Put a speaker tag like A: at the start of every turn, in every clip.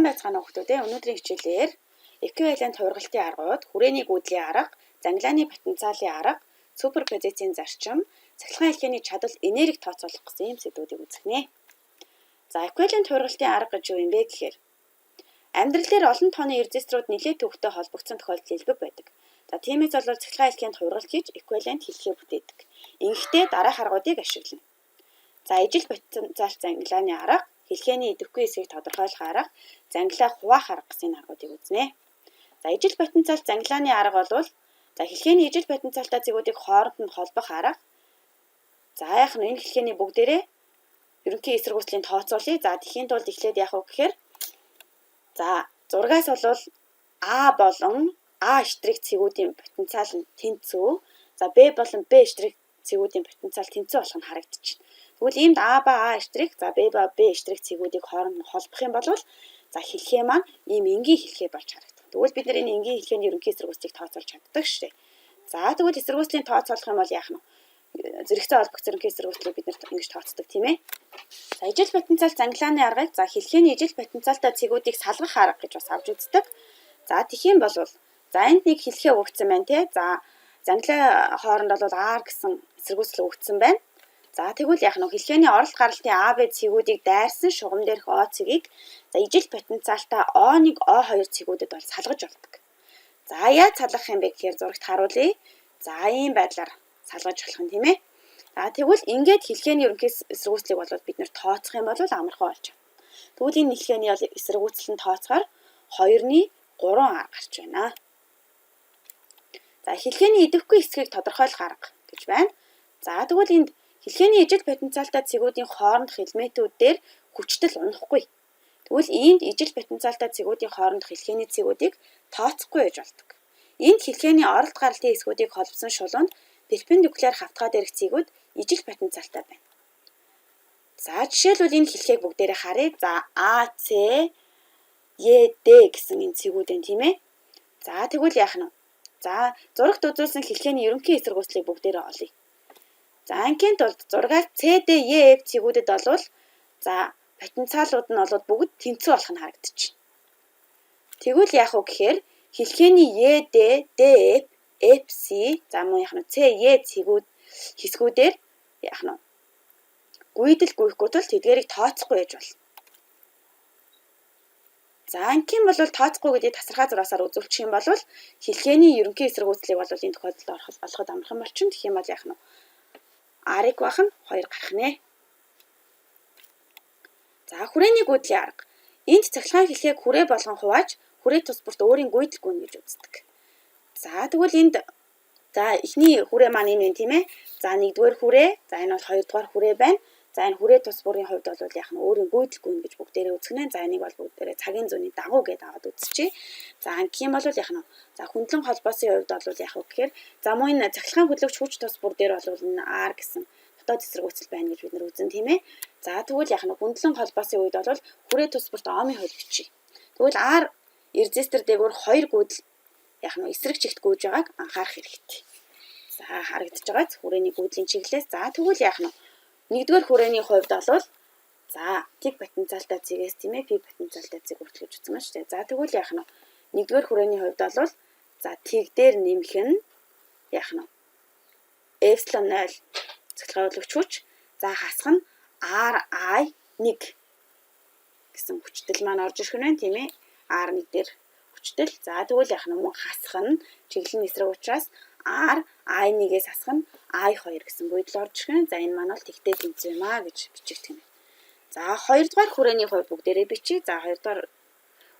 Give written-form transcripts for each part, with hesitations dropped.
A: Сайн байцгаана уу хүүхдүүд ээ. Өнөөдрийн хичээлээр эквивалент хургалтын аргууд, хүрээний гүйдлийн арга, зангилааны потенциалын арга, суперпозицийн зарчим, цахилгаан хэлхээний чадал, энерги тооцоолох гэсэн ийм сэдвүүдийг үзэхнэ. За эквивалент хургалтын арга гэж юу юм бэ гэхээр амьдрал дээр олон тооны резисторууд нэлээд төвхтэй холбогдсон тохиолдол илбэг байдаг. За тиймээс бол цахилгаан хэлхээнд хургалт хийж эквивалент хэлхээ бүтээдэг. Ингэхдээ дараах аргуудыг ашиглана. За ижил потенциал зангилааны арга, хэлхээний идэвхгүй эсрэг тодорхойлох арга, зангилаа хуваах арга гэсэн аргуудыг үзнэ. За ижил потенциал зангилааны арга бол хэлхээний ижил потенциалтай зэгүүдийг хооронд нь холбох арга. За яах нь энэ хэлхээний бүгдээрээ ерөнхий эсрэгүүцлийн тооцоолъё. За тэхийн тулд эхлээд яах вэ гэхээр зургаас бол А болон А штрих цэгүүдийн потенциал нь тэнцүү. За Б болон Б штрих цэгүүдийн потенциал тэнцүү болох нь харагдчихна. Тэгвэл иймд А ба А штрих, за Б ба Б штрих цэгүүдийг хооронд нь холбох юм бол хэлхээ маань ийм энгийн хэлхээ болж харагдах. Тэгвэл бид энэ энгийн хэлхээний ерөнхий эсрэгүүцлийг тооцоолж чаддаг шүү дээ. За тэгвэл эсрэгүүцлийн тооцоолох юм бол яах нь? Зэрэгцээ холбогдсон ерөнхий эсрэгүүцлийг бид ингэж тооцдог тийм ээ. За ижил потенциал зангилааны аргыг хэлхээний ижил потенциалтай цэгүүдийг салгах арга гэж бас авч үздэг. За тэгэх юм бол энд нэг хэлхээ өгөгдсөн байна тий. За зангилаа хооронд бол R гэсэн эсрэгүүцэл өгөгдсөн байна. За тэгвэл яах нь хэлхээний оролт гаралтын А, Б цэгүүдийг дайрсан шугам дээрх О цэгийг ижил потенциалтай O1, O2 цэгүүдэд бол салгаж болдог. За яаж салгах юм бэ гэхээр зурагт харуулъя. За ийм байдлаар салгаж болох юм тийм ээ. За тэгвэл ингээд хэлхээний ерөнхий эсрэгүүцлийг бол бид нэр тооцох юм бол амархан болж байна. Тэгвэл энэ хэлхээний эсрэгүүцэл нь тооцохоор 2-ны 3 арга гарч байна. За хэлхээний идэвхгүй эсхийг тодорхойлох арга гэж байна. За тэгвэл энд хэлхээний ижил потенциалтай цэгүүдийн хоорондох элементүүд дээр хүчтэл унахгүй. Тэгвэл энд ижил потенциалтай цэгүүдийн хоорондох хэлхээний цэгүүдийг тооцохгүй байж болдог. Энд хэлхээний оролт гаралтын эсгүүдийг холбосон шулуунд перпендикуляр хавтгай дээрх цэгүүд ижил потенциалтай байна. За жишээлбэл энэ хэлхээг бүгдээрээ харъя. За AC, ED гэсэн энэ цэгүүд энэ тийм ээ. За тэгвэл яах нь? За зурагт үзүүлсэн хэлхээний ерөнхий эсрэгүүцлийг бүгдээрээ олъё. За анкинд бол зургаас CDE цэгүүдэд болвол потенциалууд нь бол бүгд тэнцүү болох нь харагдчихна. Тэгвэл яах вэ гэхээр хэлхээний ED, DF, FC CE цэгүүд хэсгүүдээр яах нь? Гүйдэл гүйхгүй тул тэдгээрийг тооцохгүй байж болно. За анкин бол тооцохгүй гэдгийг тасархай зураасаар үзүүлчих юм бол хэлхээний ерөнхий эсрэгүүцлийг бол энэ тохиолдолд олоход амархан болчихно. Тэгэх юм бол яах нь? R-ыг баах нь 2 гарах нэ. За хүрээний гүйдлийн арга. Энд цахилгаан хэлхээг хүрээ болгон хувааж хүрээ тус бүрт өөрийн гүйдэл гүн гэж үздэг. За тэгвэл энд эхний хүрээ маань энэ тийм ээ. За 1-р хүрээ, за энэ бол 2-р хүрээ байна. За энэ хүрээ тус бүрийн хувьд бол яах нь өөрийн гүйдэл гүн гэж бүгдээрээ үзгэнэ. За энийг бол бүгдээрээ цагийн зүүнний дагуу гэдээ аваад үзчихье. За гэх юм бол яах нь? За хөндлөн холбоосын хувьд бол яах вэ гэхээр муу энэ цахилгаан хөдлөгч хүч тус бүр дээр бол энэ R гэсэн дотоод эсрэгүүцэл байна гэж бид нар үзэн тийм ээ. За тэгвэл яах нь хөндлөн холбоосын үед бол хүрээ тус бүрт Ом-ын хувь бичиж. Тэгвэл R резистор дээгүүр 2 гүйдэл яах нь эсрэг чигт гүйж байгааг анхаарах хэрэгтэй. За харагдаж байгаа хүрээний гүйдлийн чиглэлээс. За тэгвэл яах нь? 1-р хүрээний хувьд бол P потенциалтай цэгээс тийм ээ P потенциалтай цэг хүртэл гэж үзсэн байна шүү дээ. За тэгвэл яах нь? 1-р хүрээний хувьд бол T дээр нэмэх нь яах нь? Epsilon 0 цахилгаан хөдлөгч хүч. За хасах нь RI1 гэсэн хүчтэл маань орж ирэх нь байна тийм ээ. R1 дээр хүчтэл. За тэгвэл яах нь? Мөн хасах нь чиглэлийн эсрэг учраас RI1-ээс хасах нь I2 гэсэн гүйдэл орж ирэх нь. За энэ маань бол тэгтээ тэнцүү юм аа гэж бичигдэх юм. За 2-р хүрээний хувьд бүгдээрээ бичиж. За 2-р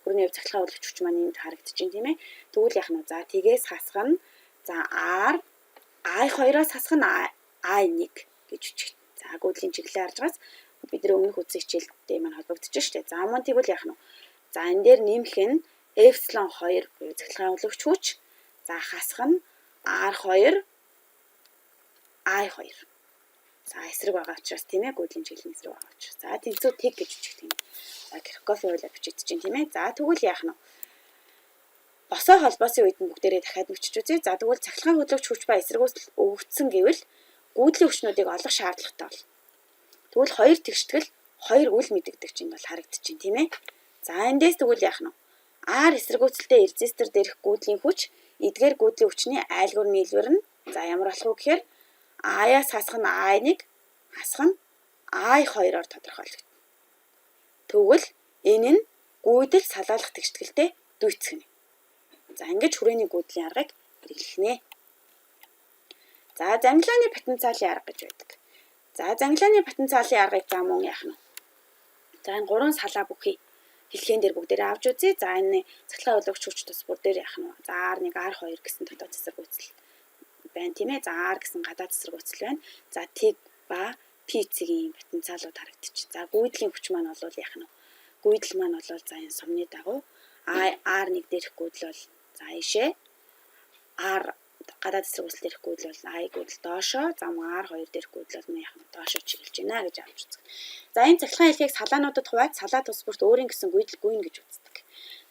A: хүрээний хувьд цахилгаан хөдлөгч хүч маань энд харагдаж байна тийм ээ. Тэгвэл яах нь? За тгээс хасах нь R I2-оос хасах нь I1 гэж бичигдэнэ. За гүйдлийн чиглэлээр харж байгаас бид нар өмнөх үзсэн хичээлтэй маань холбогдож шүү дээ. За мөн тэгвэл яах нь? За энэ дээр нэмэх нь Epsilon 2 буюу цахилгаан хөдлөгч хүч. За хасах нь R2 I2. За эсрэг байгаа учраас тийм ээ гүйдлийн чиглэлийн эсрэг байгаа учраас. За тэнцүү тэг гэж бичигдэх юм. За Киркоффын хуулиар бичигдэж байна тийм ээ. За тэгвэл яах нь? Босоо холбоосын үед нь бүгдээрээ дахиад бичиж үзье. За тэгвэл цахилгаан хөдлөгч хүч ба эсрэгүүцэл өгөгдсөн гэвэл гүйдлийн хүчнүүдийг олох шаардлагатай бол. Тэгвэл 2 тэгштгэл 2 үл мэдэгдэгч энэ бол харагдаж байна тийм ээ. За эндээс тэгвэл яах нь вэ? R эсэргүүцэлтэй резистор дээрх гүйдлийн хүч эдгээр гүйдлийн хүчний айлгуур нийлбэр нь за ямар болох вэ гэхээр I-аас хасах нь I1 хасах нь I2-оор тодорхойлогдно. Тэгвэл энэ нь гүйдэл салаалах тэгшгэлтэй дүйцэх нь. За ингэж хүрээний гүйдлийн аргыг хэрэглэнэ. За зангилааны потенциалын арга гэж байдаг. За зангилааны потенциалын аргыг за мөн яах нь вэ? За энэ гурван салаа бүхий хэлхээнд дээр бүгдээрээ авч үзье. За энэ цахилгаан хөдөлгөгч хүч тус бүр дээр яах нь вэ? За R1 R2 гэсэн дотоод эсэргүүцэл байна тийм ээ. За R гэсэн гадаад эсэргүүцэл байна. За T ба P-ийн потенциалууд харагдчих. За гүйдлийн хүч маань бол яах нь вэ? Гүйдэл маань бол за энэ сумны дагуу R1 дээрх гүйдэл бол за ийшээ R гадаад эсэргүүцэл дээрх гүйдэл бол I гүйдэл доошоо, за R2 дээрх гүйдэл бол яах нь доошоо чиглэж байна гэж авч үзье. За энэ цахилгаан хэлхийг салаануудад хувааж салаа тус бүрт өөрийн гэсэн гүйдэл гүйнэ гэж үздэг.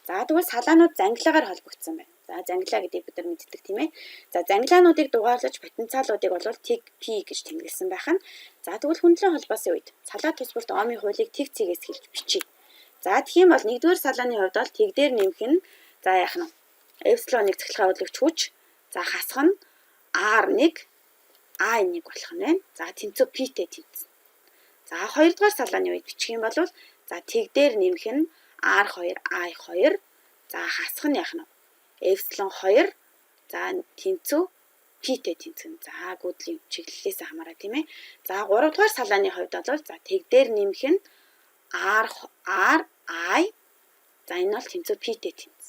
A: За тэгвэл салаанууд зангилаагаар холбогдсон байна. За зангилаа гэдгийг бид нар мэддэг тийм ээ. За зангилаануудыг дугаарлаж потенциалуудыг бол тэг P гэж тэмдэглэсэн байх нь. За тэгвэл хөндлөн холбоосын үед салаа тус бүрт омын хуулийг тэг цэгээс хэлж бичье. За тэгэх юм бол нэгдүгээр салааны хувьд бол тэг дээр нэмэх нь за яах нь эпсилон 1 цахилгаан хөдөлгөгч хүч за хасах нь R1 I1 болох нь байна. За тэнцүү P-тэй тэнцэнэ. За хоёрдугаар салааны үед бичих юм бол за тэг дээр нэмэх нь R2 I2 за хасах нь яах нь эпсилон 2 за тэнцүү P-тэй тэнцэнэ. За гүйдлийн чиглэлээс хамаараа тийм ээ. За 3 дугаар салааны хувьд бол за тэг дээр нэмэх нь R I за энэ бол тэнцүү P-тэй тэнцэнэ.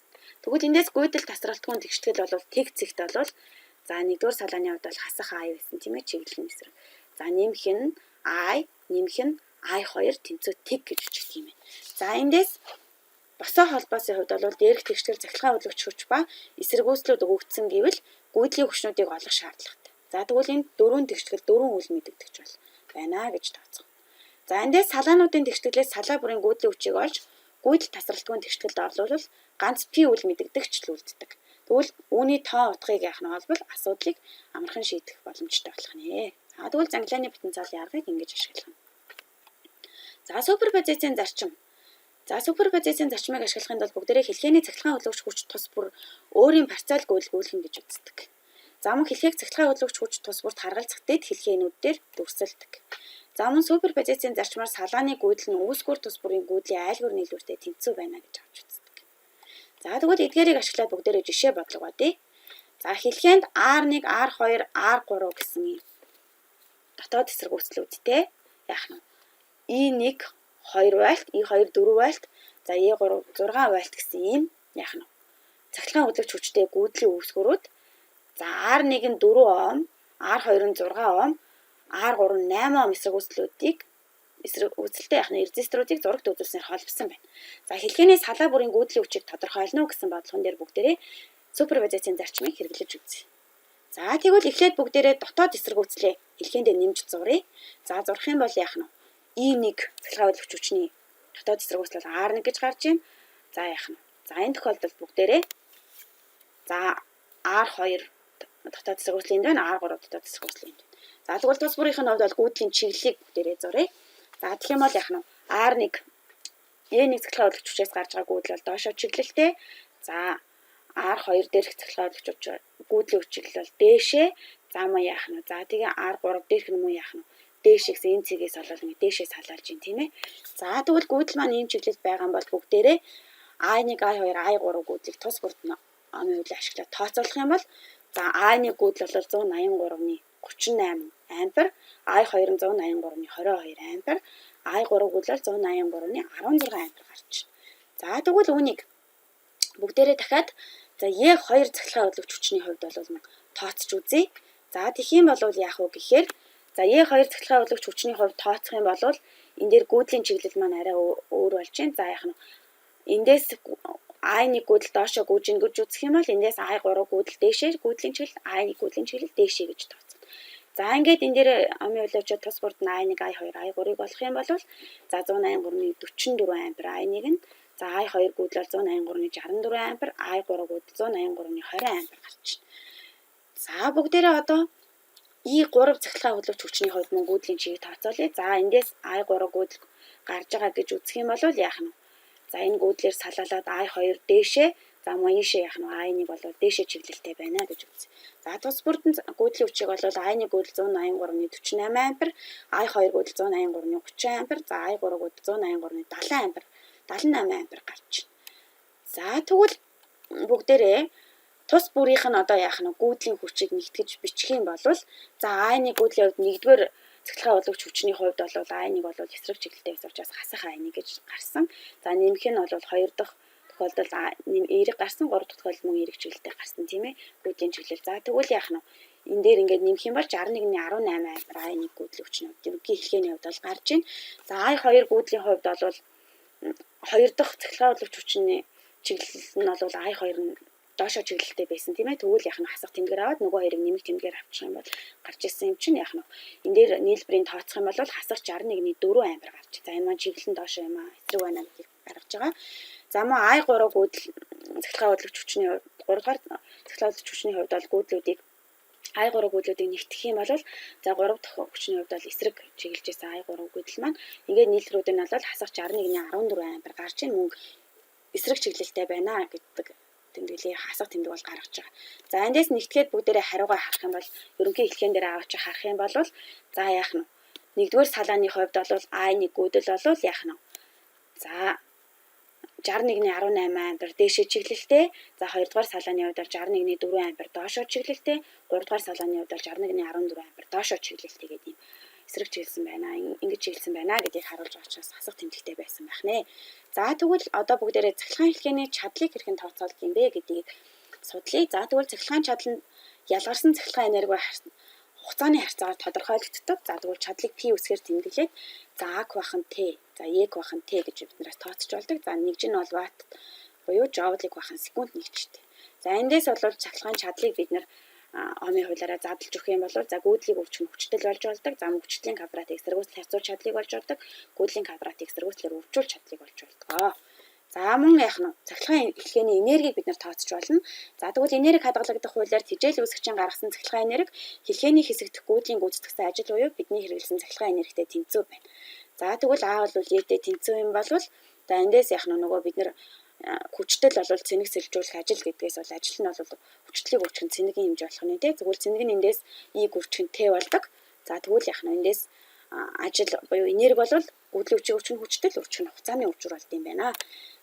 A: Тэгвэл эндээс гүйдэл тасралтгүй тэгштгэл бол тэг цэгт бол за 1-р салааны хувьд бол хасах I байсан тийм ээ чиглэлийн эсрэг. За нэмэх нь I нэмэх нь I2 тэнцүү тэг гэж үздэх юм байна. За эндээс босоо холбоосын хувьд бол дээрх тэгштгэл цахилгаан хөдөлгөгч хүч ба эсэргүүцлүүд өгөгдсөн гэвэл гүйдлийн хүчнүүдийг олох шаардлагатай. За тэгвэл энд дөрвөн тэгштгэл дөрвөн үйл мэдэгдэж бол байна гэж тооцоо. За эндээс салаануудын тэгшгэлээс салаа бүрийн гүйдлийн хүчийг олж гүйдэл тасралтгүй тэгшгэлд орлуулвал ганц P үйл мэдэгдэгч л үлддэг. Тэгвэл үүний тоо утгыг яах нь бол асуудлыг амархан шийдэх боломжтой болох нэ. За тэгвэл зангилааны потенциалын аргыг ингэж ашиглах нь. За суперпозицийн зарчим. За суперпозицийн зарчмыг ашиглахын тулд бүгдээрээ хэлхээний цахилгаан хөдөлгөгч хүч тус бүр өөрийн парциал гүйдэлгүүлэх гэж үздэг. За мөн хэлхээг цахилгаан хөдөлгөгч хүч тус бүрт харгалзах дэд хэлхээнүүд дээр дүрсэлдэг. За мөн суперпозицийн зарчмаар салааны гүйдэл нь үүсгүүр тус бүрийн гүйдлийн айлгуур нийлүүртэй тэнцүү байна гэж авч үздэг. За тэгвэл эдгээрийг ашиглаад бүгдээрээ жишээ бодлого бодъё. За хэлхээнд R1, R2, R3 гэсэн дотоод эсэргүүцлүүдтэй яах нь E1 2 вольт, E2 4 вольт, за E3 6 вольт гэсэн ийм яах нь цахилгаан хөдөлгөгч хүчтэй гүйдлийн үүсгүүрүүд за R1 нь 4 ом, R2 нь 6 ом, R3 нь 8 ом эсрэгүүцэлтэй яах нь резисторуудыг зурагт үзүүлснээр холбосон байна. За хэлхээний салаа бүрийн гүйдлийн хүчийг тодорхойлно гэсэн бодлогон дээр бүгдээрээ суперпозицийн зарчмыг хэрэглэж үзье. За тэгвэл эхлээд бүгдээрээ дотоод эсрэгүүцлээ хэлхээндээ нэмж зуръя. За зурх юм бол яах нь E1 цахилгаан хөдөлгөгч хүчний дотоод эсрэгүүцэл R1 гэж гарч байна. За яах нь. За энэ тохиолдолд бүгдээрээ за R2 дотоод эсрэгүүцлийн дээр R3 дотоод эсрэгүүцлийн дээр. За тэгвэл тус бүрийн хувьд бол гүйдлийн чиглэлийг бүгдээрээ зуръя. За тэгэх юм бол яах нь R1 E1 цахилгаан хөдөлгөгч хүчээс гарч байгаа гүйдэл бол доошоо чиглэлтэй. За R2 дээрх цахилгаан хөдөлгөгч гүйдлийн хүч чиглэл бол дээшээ. За мөн яах нь. За тэгээ R3 дээрх нь мөн яах нь. Дээшээс энэ цэгээс олол ингэ дээшээ салаалж гин тийм ээ. За тэгвэл гүйдэл маань ийм чиглэлд байгаа юм бол бүгдээрээ I1, I2, I3 гүйдлийг тус бүрт омын хуулийг ашиглаад тооцоолох юм бол за I1 гүйдэл бол 183-ны 38 ампер, I2 нь 183-ны 22 ампер, I3 гүйдэл 183-ны 16 ампер гарч байна. За тэгвэл үүнийг бүгдээрээ дахиад за E2 цахилгаан хөдөлгөгч хүчний хувьд бол тооцож үзье. За тэгэх юм бол яах вэ гэхээр за E2 цахилгаан хөдөлгөгч хүчний хувьд тооцох юм бол энэ дээр гүйдлийн чиглэл маань арай өөр болж байна. За яах нь эндээс I1 гүйдэл доошоо гүйж ийн гэж үзэх юм бол эндээс I3 гүйдэл дээшээ гүйдлийн чиглэл I1 гүйдлийн чиглэл дээшээ гэж тооцох. За ингээд энэ дээр омын хуулийг очоод тус бүрт I1, I2, I3-ыг болох юм бол за 183-ны 44 ампер I1 нь за I2 гүйдэл 183-ны 64 ампер, I3 гүйдэл 183-ны 20 ампер гарч байна. За бүгдээрээ одоо E3 цахилгаан хөдөлгөгч хүчний хувьд мөн гүйдлийн чигийг тооцоолъё. За эндээс I3 гүйдэл гарч байгаа гэж үзэх юм бол яах нь За энэ гүйдлэр салаалаад I2 дээшээ, за мөн ийшээ яах нь I1 бол дээшээ чиглэлтэй байна гэж үзье. За тус бүрдэн гүйдлийн хүчийг бол I1 гүйдэл 183.48 ампер, I2 гүйдэл 183.30 ампер, за I3 гүйдэл 183.70 ампер, 78 ампер гарч байна. За тэгвэл бүгдээрээ тус бүрийнх нь одоо яах нь гүйдлийн хүчийг нэгтгэж бичих юм бол за I1 гүйдлийн хувьд нэгдүгээр цахилгаан улагч хүчний хувьд бол I1 бол эсрэг чиглэлтэй байсан учраас хасах I1 гэж гарсан. За нэмэх нь бол 2 дахь тохиолдолд эерэг гарсан, 3 дахь тохиолдолд мөн эерэг чиглэлтэй гарсан тийм ээ. Гүйдлийн чиглэл. За тэгвэл яах нь энэ дээр ингээд нэмэх юм бол 61.18 ампер I1 гүйдлийн хүчний хувьд ерөнхий хэлхээний хувьд бол гарч ийн. За I2 гүйдлийн хувьд бол 2 дахь цахилгаан улагч хүчний чиглэл нь бол I2 нь доошоо чиглэлтэй байсан тийм ээ. Тэгвэл яах нь хасах тэмдгээр аваад нөгөө хоёрыг нэмэх тэмдгээр авчих юм бол гарч ирсэн юм чинь яах нь энэ дээр нийлбэрийн тооцох юм бол хасах 61.4 ампер гарч. За энэ маань чиглэл нь доошоо юм аа эсрэг байна гэдгийг гаргаж байгаа. За мөн I3 гүйдэл цахилгаан улагч хүчний 3 дахь цахилгаан улагч хүчний хувьд бол гүйдлүүдийг I3 гүйдлүүдийг нэгтгэх юм бол за 3 дахь хүчний хувьд бол эсрэг чиглэлжсэн I3 гүйдэл маань ингээд нийлрүүд нь бол хасах 61.14 ампер гарч ийн мөн эсрэг чиглэлтэй байна гэдэг тэмдэглэлийн хасах тэмдэг бол гаргаж байгаа. За эндээс нэгтгэхэд бүгдээрээ хариугаа харах юм бол ерөнхий хэлхээн дээр аваач харах юм бол за яах нь нэгдүгээр салааны хувьд бол I1 гүйдэл бол яах нь за 61.18 ампер дээшээ чиглэлтэй. За 2 дугаар салааны хувьд бол 61.4 ампер доошоо чиглэлтэй. 3 дугаар салааны хувьд бол 61.14 ампер доошоо чиглэлтэй гэдэг юм эсрэг чиглэсэн байна. Ингэж чиглэсэн байна гэдгийг харуулж байгаа учраас хасах тэмдэгтэй байсан байх нэ. За тэгвэл одоо бүгдээрээ цахилгаан хэлхээний чадлыг хэрхэн тооцоолох юм бэ гэдгийг судлаа. За тэгвэл цахилгаан чадал нь ялгарсан цахилгаан энерги хугацааны харьцаагаар тодорхойлогддог. За тэгвэл чадлыг P үсгээр тэмдэглээд за А бахан Т, за Е бахан Т гэж биднээс тооцож болдог. За нэгж нь бол ватт буюу жоулыг бахан секунд нэгжтэй. За эндээс бол цахилгаан чадлыг бид нэр Омын хуулиараа задлж өгөх юм бол за гүйдлийн өвчин хүчтэй болж болдог. За мөвчтлийн квадратыг эсэргүүцэл харьцуулах чадлыг болж болдог. Гүйдлийн квадратыг эсэргүүцлээр өвчүүлэх чадлыг болж болдог. За мөн яах нь цахилгаан хэлхээний энергийг бид нар тооцож болно. За тэгвэл энерги хадгалагдах хуулиар тэжээл үүсгэгчийн гаргасан цахилгаан энерги хэлхээний хэсэгт гүйдлийн гүйцэтгэсэн ажил буюу бидний хэрэглэсэн цахилгаан энергитэй тэнцүү байна. За тэгвэл А бол Е-тэй тэнцүү юм бол за эндээс яах нь нөгөө бид нар хүчтэл бол цэнэг сэлжүүлэх ажил гэдгээс бол ажил нь бол хүчлийг үүсгэх нь цэнэгийн хэмжээ болох нь тий. Тэгвэл цэнэг нь эндээс E-г үүсгэх нь Т болдог. За тэгвэл яах нь эндээс ажил буюу энерги бол гүйдлийн хүчийг үүсгэх нь хүчтэл үүсгэх нь хугацааны өвчөр болд юм байна.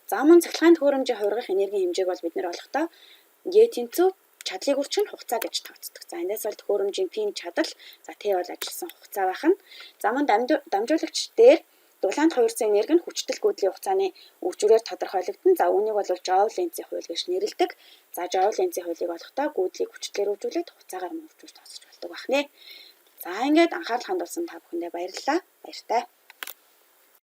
A: За мөн цахилгаан төхөөрөмжийн хувиргах энергийн хэмжээг бол бид нэр олохдоо Е тэнцүү чадлыг үржих нь хугацаа гэж тооцдог. За эндээс бол төхөөрөмжийн P-ийн чадал, за Т бол ажилласан хугацаа байна. За мөн дамжуулагч дээр дулаанд хувирсан энерги нь хүчтэл гүйдлийн хугацааны өвчрөөр тодорхойлогдсон. За үүнийг бол Joule Lenzийн хууль гэж нэрлэдэг. За Joule Lenzийн хуулийг олохдоо гүйдлийг хүчлээр өвжүүлээд хугацаагаар мөвчүүлж тооцож болдог байна. За ингээд анхаарал хандуулсан та бүхэндээ баярлалаа. Баяртай.